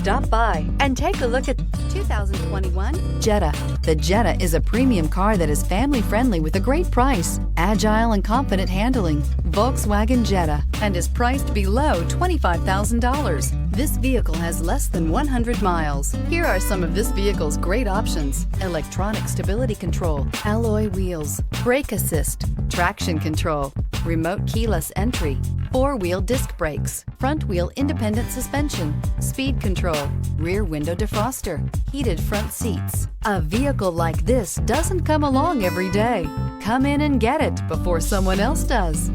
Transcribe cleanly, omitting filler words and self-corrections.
Stop by and take a look at 2021 Jetta. The Jetta is a premium car that is family-friendly with a great price, agile and confident handling. Volkswagen Jetta, and is priced below $25,000. This vehicle has less than 100 miles. Here are some of this vehicle's great options: electronic stability control, alloy wheels, brake assist, traction control, remote keyless entry, four-wheel disc brakes, front-wheel independent suspension, speed control, rear window defroster, heated front seats. A vehicle like this doesn't come along every day. Come in and get it before someone else does.